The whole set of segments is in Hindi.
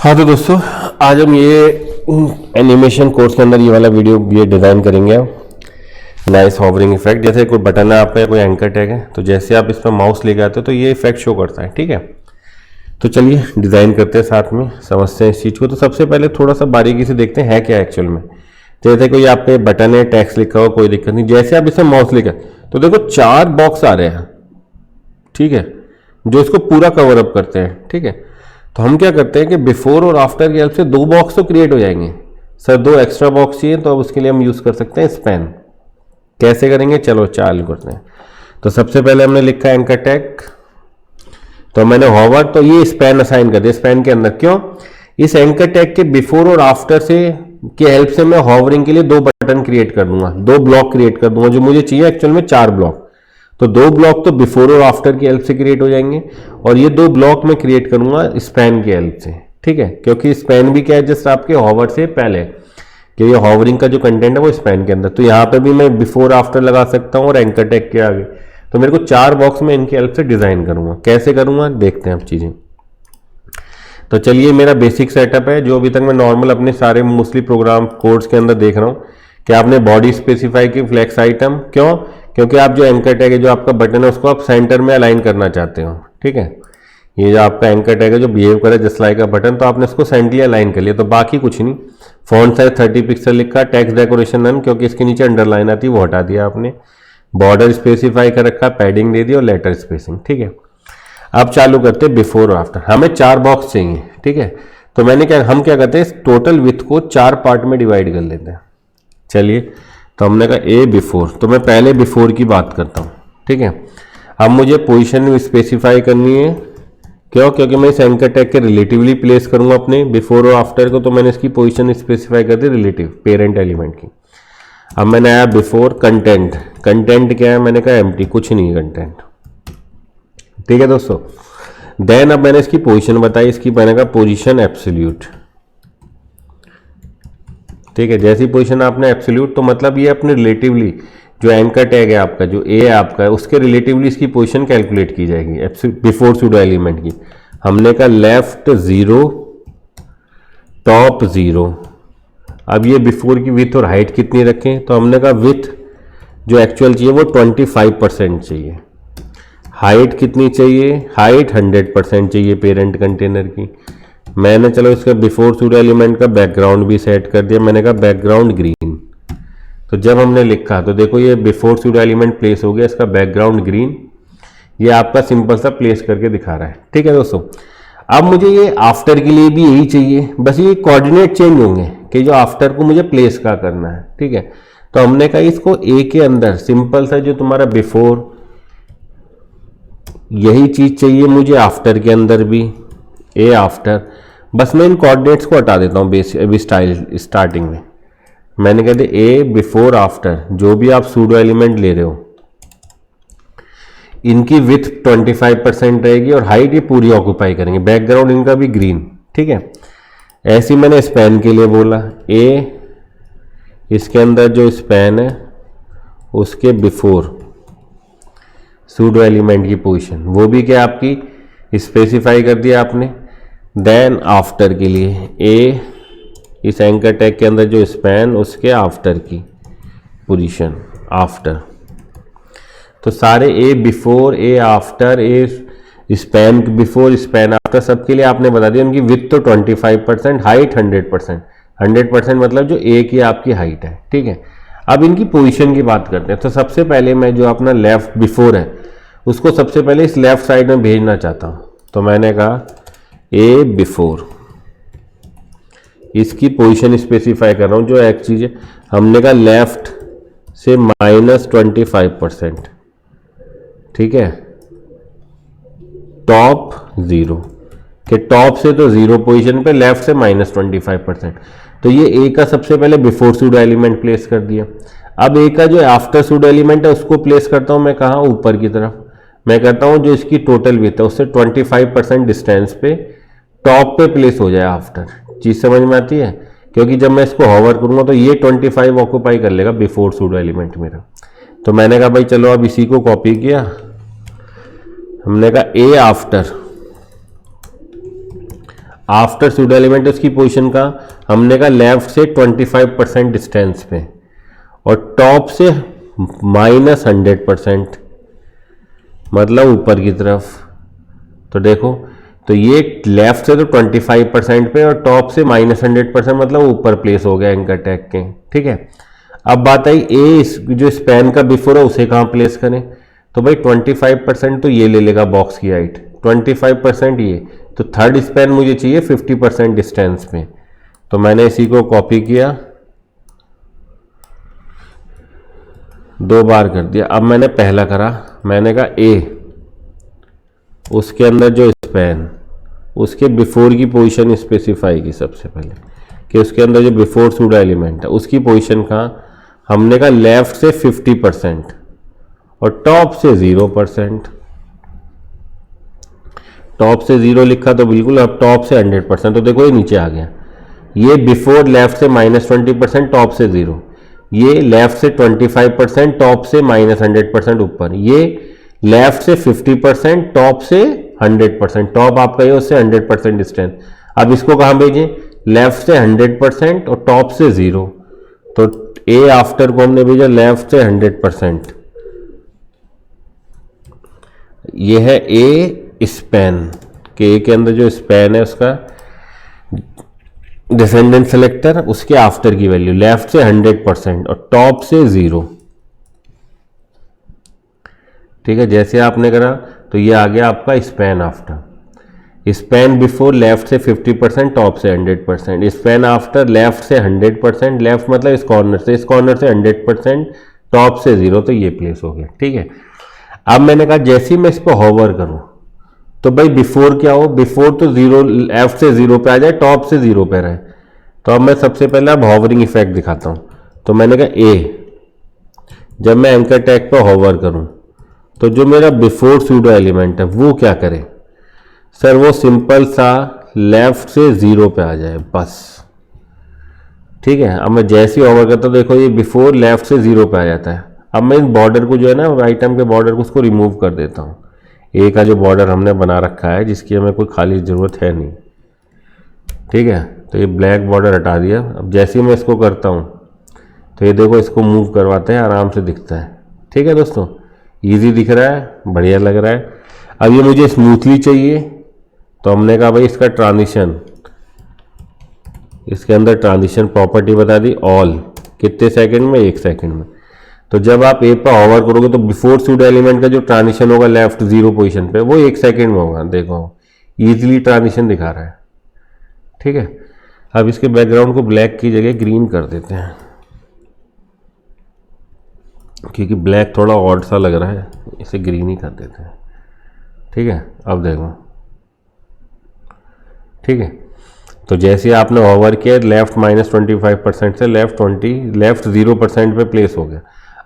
हाँ तो दोस्तों, आज हम ये एनिमेशन कोर्स के अंदर ये वाला वीडियो ये डिज़ाइन करेंगे। नाइस हॉवरिंग इफेक्ट, जैसे कोई बटन है आपका, कोई एंकर टैग है, तो जैसे आप इस पर माउस ले जाते हो तो ये इफेक्ट शो करता है। ठीक है, तो चलिए डिज़ाइन करते हैं, साथ में समझते हैं इस चीज़ को। तो सबसे पहले थोड़ा सा बारीकी से देखते हैं है क्या एक्चुअल में। जैसे कोई आप पे बटन है, टैक्स लिखा हुआ, कोई दिक्कत नहीं। जैसे आप इसमें माउस लेकर तो देखो 4 बॉक्स आ रहे हैं, ठीक है, जो इसको पूरा कवर अप करते हैं। ठीक है, तो हम क्या करते हैं कि बिफोर और आफ्टर की हेल्प से 2 बॉक्स तो क्रिएट हो जाएंगे। सर 2 एक्स्ट्रा बॉक्स चाहिए, तो अब उसके लिए हम यूज़ कर सकते हैं स्पैन। कैसे करेंगे, चलो चालू करते हैं। तो सबसे पहले हमने लिखा है एंकर टैग, तो मैंने हॉवर, तो ये स्पैन असाइन कर दिया स्पैन के अंदर। क्यों, इस एंकर टैग के बिफोर और आफ्टर से की हेल्प से मैं हॉवरिंग के लिए 2 बटन क्रिएट कर दूंगा, 2 ब्लॉक क्रिएट कर दूंगा, जो मुझे चाहिए एक्चुअल में 4 ब्लॉक। तो 2 ब्लॉक तो बिफोर और आफ्टर की हेल्प से क्रिएट हो जाएंगे, और ये 2 ब्लॉक मैं क्रिएट करूंगा स्पैन की हेल्प से। ठीक है, क्योंकि स्पैन भी क्या है, जस्ट आपके हॉवर से पहले, कि ये हॉवरिंग का जो कंटेंट है वो स्पैन के अंदर। तो यहाँ पे भी मैं बिफोर आफ्टर लगा सकता हूँ और एंकर टैग के आगे। तो मेरे को 4 बॉक्स में इनकी हेल्प से डिजाइन करूंगा। कैसे करूंगा देखते हैं अब चीजें। तो चलिए, मेरा बेसिक सेटअप है जो अभी तक मैं नॉर्मल अपने सारे मोस्टली प्रोग्राम कोड्स के अंदर देख रहा हूँ कि आपने बॉडी स्पेसिफाई की फ्लेक्स आइटम। क्यों, क्योंकि आप जो एंकर टैग है, जो आपका बटन है, उसको आप सेंटर में अलाइन करना चाहते हो। ठीक है, ये जो आपका एंकर टैग है जो बिहेव करे जस्ट लाइक का बटन, तो आपने इसको सेंटरली अलाइन कर लिया। तो बाकी कुछ नहीं, फॉन्ट साइज 30 पिक्सल लिखा, टेक्स्ट डेकोरेशन नन, क्योंकि इसके नीचे अंडरलाइन आती है वो हटा दिया आपने, बॉर्डर स्पेसिफाई कर रखा, पैडिंग दे दी और लेटर स्पेसिंग। ठीक है, अब चालू करते हैं बिफोर और आफ्टर। हमें 4 बॉक्स चाहिए। ठीक है, तो हम क्या करते हैं, टोटल विथ को 4 पार्ट में डिवाइड कर लेते हैं। चलिए, तो हमने कहा ए बिफोर, तो मैं पहले बिफोर की बात करता हूँ। ठीक है, अब मुझे पोजीशन स्पेसिफाई करनी है। क्यों, क्योंकि मैं इस एंकर टैग के रिलेटिवली प्लेस करूंगा अपने बिफोर और आफ्टर को, तो मैंने इसकी पोजीशन स्पेसिफाई कर दी रिलेटिव पेरेंट एलिमेंट की। अब मैंने आया बिफोर कंटेंट। कंटेंट क्या है, मैंने कहा एम्प्टी, कुछ नहीं है कंटेंट। ठीक है दोस्तों, देन अब मैंने इसकी पोजीशन बताई, इसकी मैंने कहा पोजीशन एब्सोल्यूट। ठीक है, जैसी पोजीशन आपने एब्सोल्यूट, तो मतलब ये अपने रिलेटिवली जो एंकर टैग है आपका, जो ए है आपका, उसके रिलेटिवली इसकी पोजीशन कैलकुलेट की जाएगी बिफोर सूडो एलिमेंट की। हमने कहा लेफ्ट 0 टॉप 0। अब ये बिफोर की विथ और हाइट कितनी रखें, तो हमने कहा विथ जो एक्चुअल चाहिए वो 25% चाहिए। हाइट कितनी चाहिए, हाइट 100% चाहिए पेरेंट कंटेनर की। मैंने चलो इसका बिफोर सूडो एलिमेंट का बैकग्राउंड भी सेट कर दिया, मैंने कहा बैकग्राउंड ग्रीन। तो जब हमने लिखा तो देखो ये बिफोर सूडो एलिमेंट प्लेस हो गया, इसका बैकग्राउंड ग्रीन। ये आपका सिंपल सा प्लेस करके दिखा रहा है। ठीक है दोस्तों, अब मुझे ये आफ्टर के लिए भी यही चाहिए, बस ये कोऑर्डिनेट चेंज होंगे कि जो आफ्टर को मुझे प्लेस का करना है। ठीक है, तो हमने कहा इसको ए के अंदर सिंपल सा जो तुम्हारा बिफोर, यही चीज चाहिए मुझे आफ्टर के अंदर भी, ए आफ्टर। बस मैं इन कोऑर्डिनेट्स को हटा देता हूँ बेस अभी स्टार्टिंग में। मैंने कह दिया ए बिफोर आफ्टर, जो भी आप सूडो एलिमेंट ले रहे हो, इनकी विथ 25% रहेगी और हाइट ये पूरी ऑक्यूपाई करेंगे, बैकग्राउंड इनका भी ग्रीन। ठीक है, ऐसे मैंने स्पैन के लिए बोला, ए इसके अंदर जो स्पैन है उसके बिफोर सूडो एलिमेंट की पोजीशन, वो भी क्या आपकी स्पेसिफाई कर दिया आपने। देन आफ्टर के लिए ए इस एंकर टैग के अंदर जो स्पैन, उसके आफ्टर की पोजीशन आफ्टर। तो सारे ए before, A after, A span before, span after, सबके लिए आपने बता दिया। उनकी विथ तो 25%, हाइट 100%। 100% मतलब जो ए की आपकी हाइट है। ठीक है, अब इनकी पोजीशन की बात करते हैं। तो सबसे पहले मैं जो अपना लेफ्ट बिफोर है उसको सबसे पहले इस लेफ्ट साइड में भेजना चाहता हूं। तो मैंने कहा ए बिफोर, इसकी पोजीशन स्पेसिफाई कर रहा हूं। जो एक चीज है, हमने कहा लेफ्ट से -25%। ठीक है, टॉप 0 के टॉप से तो 0 पोजीशन पे, लेफ्ट से -25%। तो ये ए का सबसे पहले बिफोर सूडो एलिमेंट प्लेस कर दिया। अब ए का जो आफ्टर सूडो एलिमेंट है उसको प्लेस करता हूं मैं कहाँ, ऊपर की तरफ। मैं कहता हूं जो इसकी टोटल विथ है उससे 25% डिस्टेंस पे टॉप पे प्लेस हो जाए आफ्टर। चीज समझ में आती है, क्योंकि जब मैं इसको हॉवर करूंगा तो ये 25 ऑक्यूपाई कर लेगा बिफोर सूडो एलिमेंट मेरा। तो मैंने कहा भाई चलो, अब इसी को कॉपी किया, हमने कहा A after. After pseudo element उसकी पोजीशन का हमने कहा लेफ्ट से 25% डिस्टेंस पे और टॉप से -100% मतलब ऊपर की तरफ। तो देखो, तो ये लेफ्ट से तो 25% पे और टॉप से -100% मतलब ऊपर प्लेस हो गया एंकर टैग के। ठीक है, अब बात आई ए जो स्पैन का बिफोर है उसे कहाँ प्लेस करें। तो भाई 25% तो ये ले लेगा बॉक्स की हाइट, 25% ये, तो थर्ड स्पैन मुझे चाहिए 50% डिस्टेंस में। तो मैंने इसी को कॉपी किया, 2 बार कर दिया। अब मैंने पहला करा, मैंने कहा ए उसके अंदर जो स्पैन उसके बिफोर की पोजीशन स्पेसिफाई की सबसे पहले कि उसके अंदर जो बिफोर सूडो एलिमेंट है उसकी पोजीशन कहाँ, हमने कहा लेफ्ट से 50% और टॉप से 0%। टॉप से 0 लिखा तो बिल्कुल, अब टॉप से 100%। तो देखो ये नीचे आ गया, ये बिफोर लेफ्ट से -20%, टॉप से 0, ये लेफ्ट से 25%, टॉप से -100% ऊपर, ये लेफ्ट से 50%, टॉप से 100%, टॉप आपका ये उससे 100% डिस्टेंस। अब इसको कहाँ भेजें, लेफ्ट से 100% और टॉप से 0। तो ए आफ्टर को हमने भेजा लेफ्ट से 100%। ये है ए स्पैन के, ए के अंदर जो स्पैन है उसका डिसेंडेंट सेलेक्टर, उसके आफ्टर की वैल्यू लेफ्ट से 100% और टॉप से 0। ठीक है, जैसे आपने करा तो ये आ गया आपका span after. Span before left से 50%, टॉप से 100%, स्पैन आफ्टर लेफ्ट से 100%, लेफ्ट मतलब इस कॉर्नर से 100%, टॉप से 0, तो ये प्लेस हो गया। ठीक है, अब मैंने कहा जैसे ही मैं इस पर होवर करूं तो भाई बिफोर क्या हो, बिफोर तो 0 लेफ्ट से 0 पे आ जाए, टॉप से 0 पे रहे। तो अब मैं सबसे पहले अब होवरिंग इफेक्ट दिखाता हूं। तो मैंने कहा ए, जब मैं एंकर टैग पर होवर करूं तो जो मेरा बिफोर सूडो एलिमेंट है वो क्या करे सर, वो सिंपल सा लेफ्ट से 0 पे आ जाए बस। ठीक है, अब मैं जैसे ही ओवर करता हूँ देखो ये बिफोर लेफ्ट से 0 पे आ जाता है। अब मैं इन बॉर्डर को जो है ना राइट आर्म के बॉर्डर को उसको रिमूव कर देता हूँ। ए का जो बॉर्डर हमने बना रखा है जिसकी हमें कोई खाली ज़रूरत है नहीं। ठीक है, तो ये ब्लैक बॉर्डर हटा दिया। अब जैसे ही मैं इसको करता हूँ तो ये देखो इसको मूव करवाते हैं, आराम से दिखता है। ठीक है दोस्तों, ईजी दिख रहा है, बढ़िया लग रहा है। अब ये मुझे स्मूथली चाहिए तो हमने कहा भाई इसका ट्रांजिशन, इसके अंदर ट्रांजिशन प्रॉपर्टी बता दी ऑल, कितने सेकंड में, 1 सेकंड में। तो जब आप ए पर होवर करोगे तो बिफोर सूडो एलिमेंट का जो ट्रांजिशन होगा लेफ्ट 0 पोजीशन पे वो 1 सेकंड में होगा। देखो ईजिली ट्रांजिशन दिखा रहा है। ठीक है, अब इसके बैकग्राउंड को ब्लैक की जगह ग्रीन कर देते हैं क्योंकि ब्लैक थोड़ा ऑड सा लग रहा है, इसे ग्रीन ही कर देते हैं। ठीक है, अब देखो, ठीक है, तो जैसे आपने होवर किया लेफ्ट -25% से लेफ्ट 0% पे प्लेस हो गया।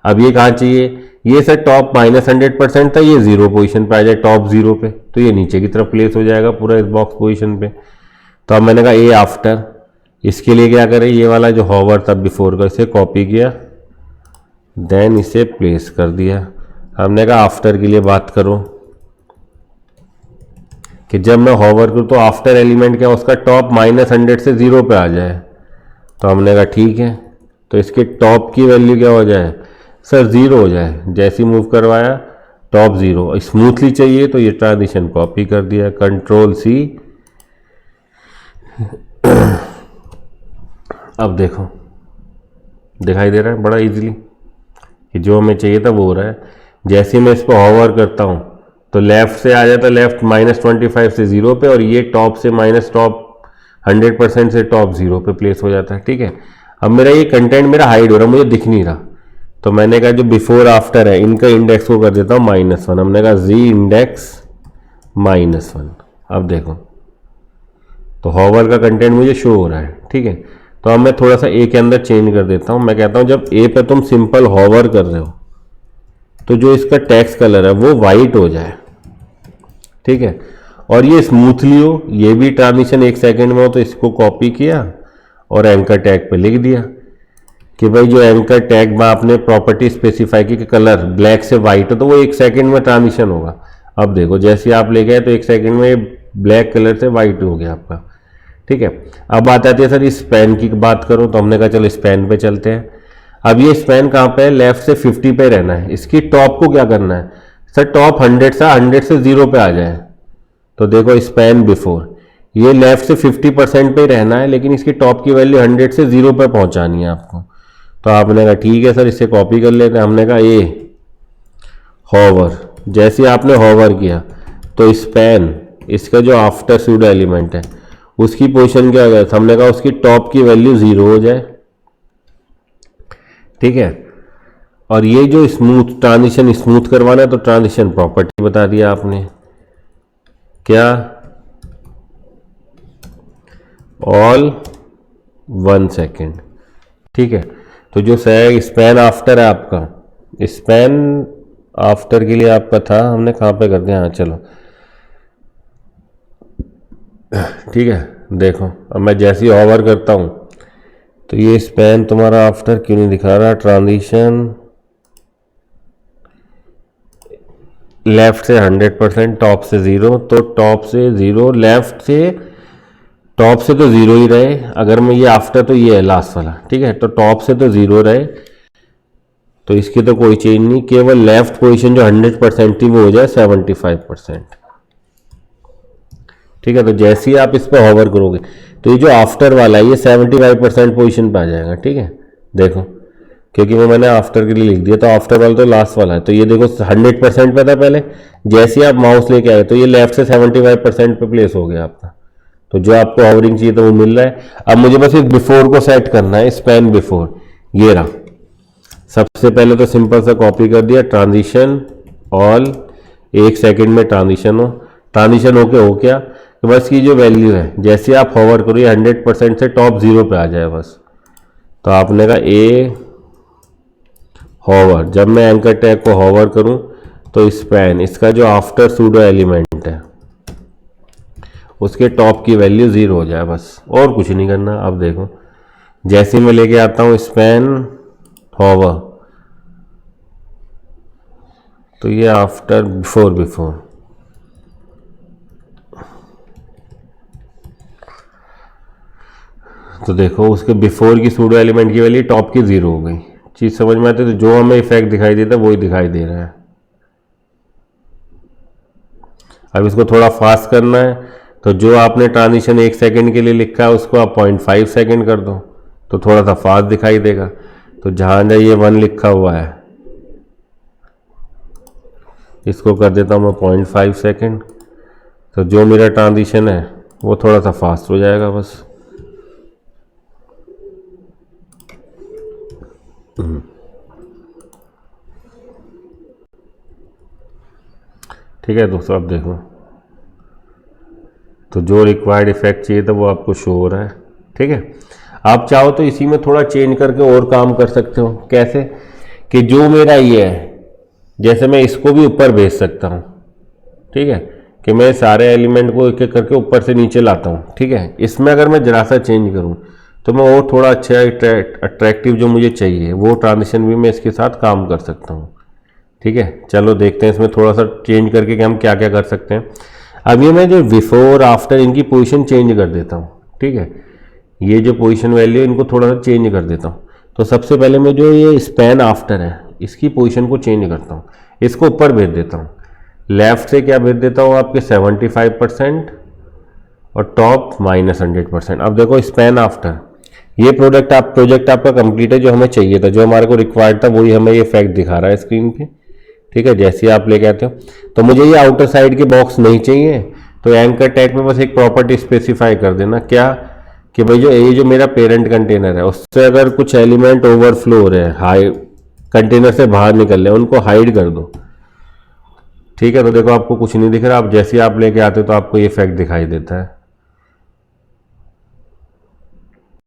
अब ये कहाँ चाहिए, ये सर टॉप -100% था, ये 0 पोजीशन पे आ जाए, टॉप 0 पे, तो ये नीचे की तरफ प्लेस हो जाएगा पूरा इस बॉक्स पोजीशन पे। तो अब मैंने कहा ए आफ्टर, इसके लिए क्या करें, ये वाला जो होवर था बिफोर का इसे कॉपी किया, देन इसे प्लेस कर दिया। हमने कहा आफ्टर के लिए बात करो कि जब मैं होवर करूँ तो आफ्टर एलिमेंट क्या उसका टॉप -100 से 0 पे आ जाए। तो हमने कहा ठीक है, तो इसके टॉप की वैल्यू क्या हो जाए सर, 0 हो जाए। जैसे ही मूव करवाया टॉप 0, स्मूथली चाहिए तो ये ट्रांजिशन कॉपी कर दिया, Ctrl+C। अब देखो दिखाई दे रहा है बड़ा इजीली कि जो हमें चाहिए था वो हो रहा है। जैसे मैं इस पर होवर करता हूँ तो लेफ्ट से आ जाता है, लेफ्ट -25 से 0 पे, और ये टॉप से टॉप 100% से टॉप 0 पे प्लेस हो जाता है। ठीक है, अब मेरा ये कंटेंट मेरा हाइड हो रहा है, मुझे दिख नहीं रहा। तो मैंने कहा जो बिफोर आफ्टर है इनका इंडेक्स को कर देता हूँ -1। हमने कहा जी इंडेक्स -1। अब देखो तो होवर का कंटेंट मुझे शो हो रहा है। ठीक है, तो अब मैं थोड़ा सा ए के अंदर चेंज कर देता हूँ। मैं कहता हूँ जब ए पे तुम सिंपल होवर कर रहे हो तो जो इसका टेक्स्ट कलर है वो वाइट हो जाए। ठीक है, और ये स्मूथली हो, ये भी ट्रांजिशन 1 सेकंड में हो। तो इसको कॉपी किया और एंकर टैग पे लिख दिया कि भाई जो एंकर टैग में आपने प्रॉपर्टी स्पेसिफाई की कि कलर ब्लैक से वाइट हो तो वो 1 सेकंड में ट्रांजिशन होगा। अब देखो जैसे आप ले गए तो 1 सेकंड में ब्लैक कलर से वाइट हो गया आपका। ठीक है। अब बात आती है सर स्पैन की बात करूं, तो हमने कहा चलो स्पैन पे चलते हैं। अब ये स्पैन कहाँ पे है, लेफ्ट से 50 पे रहना है। इसकी टॉप को क्या करना है सर, टॉप 100 से 0 पे आ जाए। तो देखो स्पैन बिफोर, ये लेफ्ट से 50% पे ही रहना है, लेकिन इसकी टॉप की वैल्यू 100 से 0 पे पहुंचानी है आपको। तो आपने कहा ठीक है सर, इससे कॉपी कर लेते हैं। हमने कहा ये हॉवर, जैसे आपने हॉवर किया तो स्पैन, इसका जो आफ्टर सूडो एलिमेंट है उसकी पोजीशन क्या हो गया, हमने कहा उसकी टॉप की वैल्यू 0 हो जाए, ठीक है। और ये जो स्मूथ ट्रांजिशन स्मूथ करवाना है, तो ट्रांजिशन प्रॉपर्टी बता दिया आपने, क्या, ऑल 1 सेकेंड, ठीक है। तो जो स्पैन आफ्टर है आपका, स्पैन आफ्टर के लिए आपका था, हमने कहाँ पे कर दिया, हाँ चलो ठीक है। देखो अब मैं जैसे ही हॉवर करता हूँ तो ये स्पैन तुम्हारा आफ्टर क्यों नहीं दिखा रहा, ट्रांजिशन लेफ्ट से 100%, टॉप से 0, तो टॉप से 0, लेफ्ट से टॉप से तो 0 ही रहे। अगर मैं ये आफ्टर, तो ये है लास्ट वाला, ठीक है। तो टॉप से तो 0 रहे, तो इसकी तो कोई चेंज नहीं, केवल लेफ्ट पोजीशन जो 100% थी वो हो जाए 75%, ठीक है। तो जैसे ही आप इस पर हॉवर करोगे तो ये जो आफ्टर वाला है ये 75% पोजीशन पे आ जाएगा, ठीक है। देखो क्योंकि वो मैंने आफ्टर के लिए लिख दिया, तो आफ्टर वाला तो लास्ट वाला है, तो ये देखो 100% पे था पहले, जैसे ही आप माउस लेके आए तो ये लेफ्ट से 75% पे प्लेस हो गया आपका। तो जो आपको हॉवरिंग चाहिए तो वो मिल रहा है। अब मुझे बस इस बिफोर को सेट करना है, स्पैन बिफोर, ये रहा। सबसे पहले तो सिंपल सा कॉपी कर दिया, ट्रांजिशन ऑल, 1 सेकेंड में ट्रांजिशन हो, ट्रांजिशन हो क्या, तो बस की जो वैल्यू है जैसे आप हॉवर करो ये 100% से टॉप 0 पे आ जाए बस। तो आपने कहा ए हॉवर, जब मैं एंकर टैग को हॉवर करूं तो स्पैन, इसका जो आफ्टर सूडो एलिमेंट है उसके टॉप की वैल्यू 0 हो जाए बस, और कुछ नहीं करना। अब देखो जैसे मैं लेके आता हूं स्पैन हॉवर, तो ये आफ्टर बिफोर, तो देखो उसके बिफोर की सूडो एलिमेंट की वैल्यू टॉप की 0 हो गई। चीज समझ में आती है, तो जो हमें इफेक्ट दिखाई देता है वही दिखाई दे रहा है। अब इसको थोड़ा फास्ट करना है, तो जो आपने ट्रांजिशन 1 सेकेंड के लिए लिखा है उसको आप 0.5 सेकेंड कर दो, तो थोड़ा सा फास्ट दिखाई देगा। तो जहां जहाँ ये 1 लिखा हुआ है इसको कर देता हूँ मैं 0.5 सेकेंड, तो जो मेरा ट्रांजिशन है वो थोड़ा सा फास्ट हो जाएगा बस। ठीक है दोस्तों, अब देखो तो जो रिक्वायर्ड इफेक्ट चाहिए था वो आपको शो हो रहा है, ठीक है। आप चाहो तो इसी में थोड़ा चेंज करके और काम कर सकते हो। कैसे कि जो मेरा ये है, जैसे मैं इसको भी ऊपर भेज सकता हूँ, ठीक है, कि मैं सारे एलिमेंट को एक एक करके ऊपर से नीचे लाता हूँ, ठीक है। इसमें अगर मैं जरा सा चेंज करूँ तो मैं और थोड़ा अच्छा अट्रैक्टिव जो मुझे चाहिए वो ट्रांजिशन भी मैं इसके साथ काम कर सकता हूँ, ठीक है। चलो देखते हैं इसमें थोड़ा सा चेंज करके कि हम क्या क्या कर सकते हैं। अब ये मैं जो बिफोर आफ्टर इनकी पोजीशन चेंज कर देता हूँ, ठीक है। ये जो पोजीशन वैल्यू इनको थोड़ा सा चेंज कर देता हूँ। तो सबसे पहले मैं जो ये स्पैन आफ्टर है इसकी पोजीशन को चेंज करता हूँ, इसको ऊपर भेज देता हूँ। लेफ्ट से क्या भेज देता हूँ आपके 75% और टॉप -100%। अब देखो स्पैन आफ्टर, ये प्रोजेक्ट आपका कंप्लीट है, जो हमें चाहिए था, जो हमारे को रिक्वायर्ड था वही हमें ये इफेक्ट दिखा रहा है स्क्रीन पे, ठीक है। जैसे ही आप लेके आते हो तो मुझे ये आउटर साइड के बॉक्स नहीं चाहिए, तो एंकर टैग में बस एक प्रॉपर्टी स्पेसिफाई कर देना, क्या कि भाई जो ये जो मेरा पेरेंट कंटेनर है उससे अगर कुछ एलिमेंट ओवरफ्लो हो रहे हैं, हाई कंटेनर से बाहर निकल रहे हैं, उनको हाइड कर दो, ठीक है। तो देखो आपको कुछ नहीं दिख रहा, आप जैसे ही आप लेके आते हो तो आपको ये इफेक्ट दिखाई देता है।